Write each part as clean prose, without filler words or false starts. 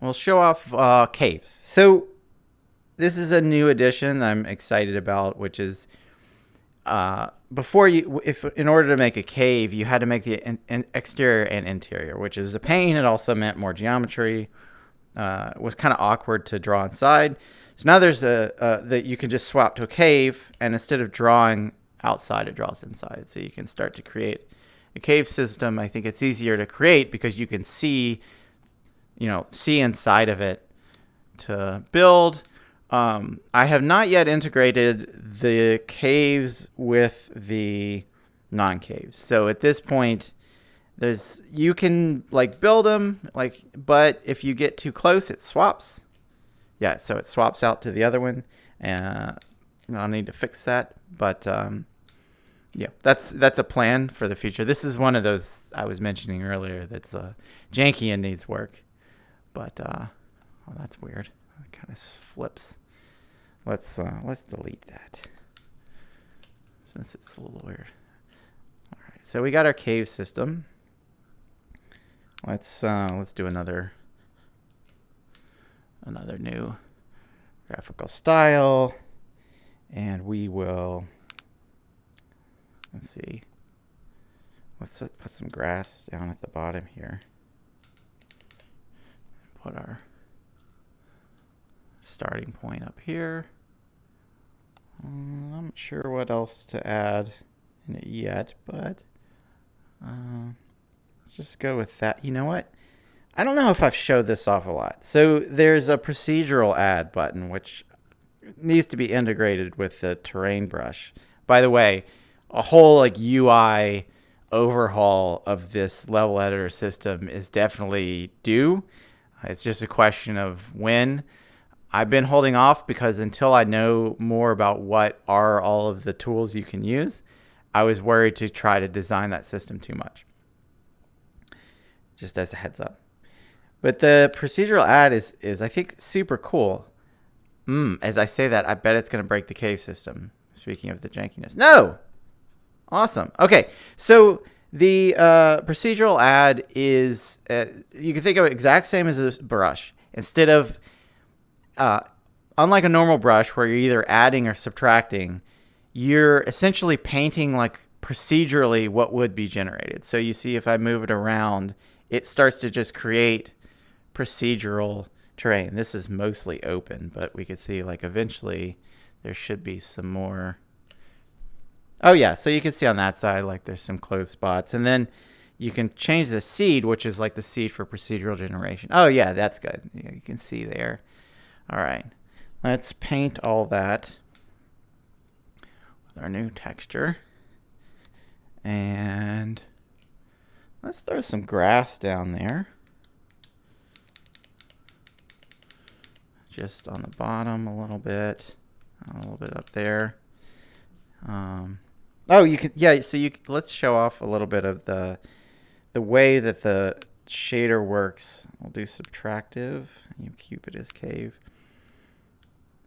we'll show off caves. So this is a new addition I'm excited about, which is before you, if in order to make a cave, you had to make the exterior and interior, which is a pain. It also meant more geometry. It was kind of awkward to draw inside. So now there's a that you can just swap to a cave, and instead of drawing outside, it draws inside. So you can start to create a cave system. I think it's easier to create because you can see, see inside of it to build. I have not yet integrated the caves with the non-caves. So at this point, you can like build them but if you get too close, it swaps. Yeah, so it swaps out to the other one, and I'll need to fix that. But yeah, that's a plan for the future. This is one of those I was mentioning earlier that's janky and needs work. But well, that's weird. It kind of flips. Let's delete that since it's a little weird. All right, so we got our cave system. Let's do another new graphical style, and we will. Let's see. Let's put some grass down at the bottom here. Put our starting point up here. I'm not sure what else to add in it yet, but let's just go with that. You know what? I don't know if I've showed this off a lot. So there's a procedural add button, which needs to be integrated with the terrain brush. By the way, a whole UI overhaul of this level editor system is definitely due. It's just a question of when. I've been holding off because until I know more about what are all of the tools you can use, I was worried to try to design that system too much. Just as a heads up. But the procedural add is I think, super cool. As I say that, I bet it's going to break the cave system. Speaking of the jankiness. No! Awesome. Okay, so the procedural add is, you can think of it exact same as a brush. Instead of unlike a normal brush where you're either adding or subtracting, you're essentially painting like procedurally what would be generated. So you see if I move it around, it starts to just create procedural terrain. This is mostly open, but we could see like eventually there should be some more. Oh yeah, so you can see on that side like there's some closed spots, and then you can change the seed, which is like the seed for procedural generation. Oh yeah, that's good. Yeah, you can see there. All right, let's paint all that with our new texture. And let's throw some grass down there. Just on the bottom a little bit up there. Oh, you can, yeah, so let's show off a little bit of the way that the shader works. We'll do subtractive. You keep it as cave.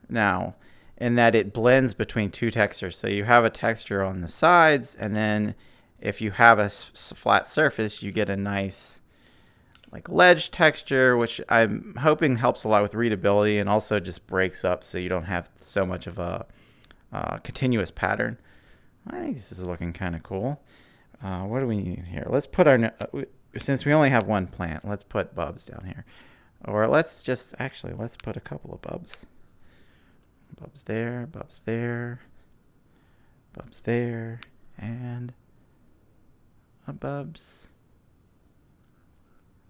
Now, in that it blends between two textures. So you have a texture on the sides, and then if you have a flat surface, you get a nice like ledge texture, which I'm hoping helps a lot with readability and also just breaks up so you don't have so much of a continuous pattern. I think this is looking kind of cool. What do we need here? Let's put our, since we only have one plant, let's put bulbs down here. Or let's put a couple of bulbs. Bulbs there, bulbs there, bulbs there, and a bulbs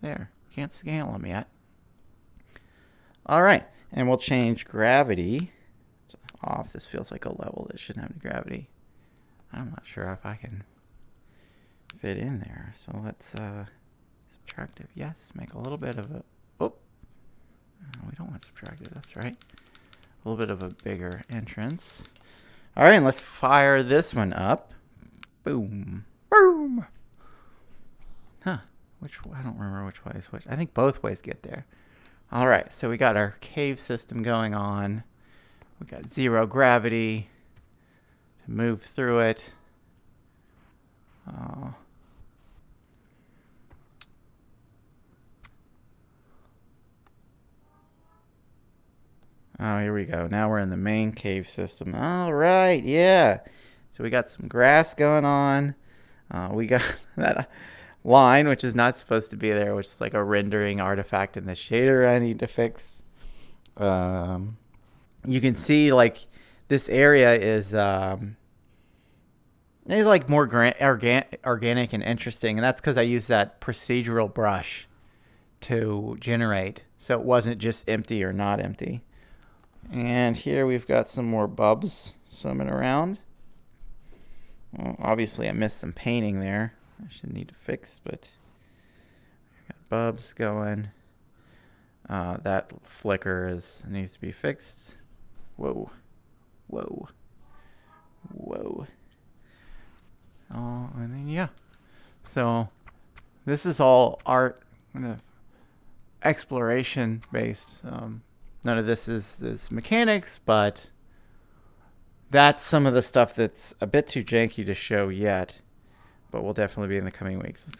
there. Can't scale them yet. All right, and we'll change gravity off. This feels like a level that shouldn't have any gravity. I'm not sure if I can fit in there. So let's subtractive. Yes, make a little bit of a. Oh, we don't want subtractive. That's right. A little bit of a bigger entrance. All right, and let's fire this one up. Boom, boom. Huh? I don't remember which way is which. I think both ways get there. All right, so we got our cave system going on. We got zero gravity to move through it. Oh, here we go. Now we're in the main cave system. All right, yeah. So we got some grass going on. We got that line, which is not supposed to be there, which is like a rendering artifact in the shader I need to fix. You can see like this area is like more organic and interesting, and that's because I used that procedural brush to generate, so it wasn't just empty or not empty. And here we've got some more bubs swimming around. Well, obviously, I missed some painting there. I should need to fix, but got bubs going. That flicker needs to be fixed. Whoa, whoa, whoa. Oh, and then yeah. So this is all art, kind of exploration based. None of this is mechanics, but that's some of the stuff that's a bit too janky to show yet, but will definitely be in the coming weeks. Let's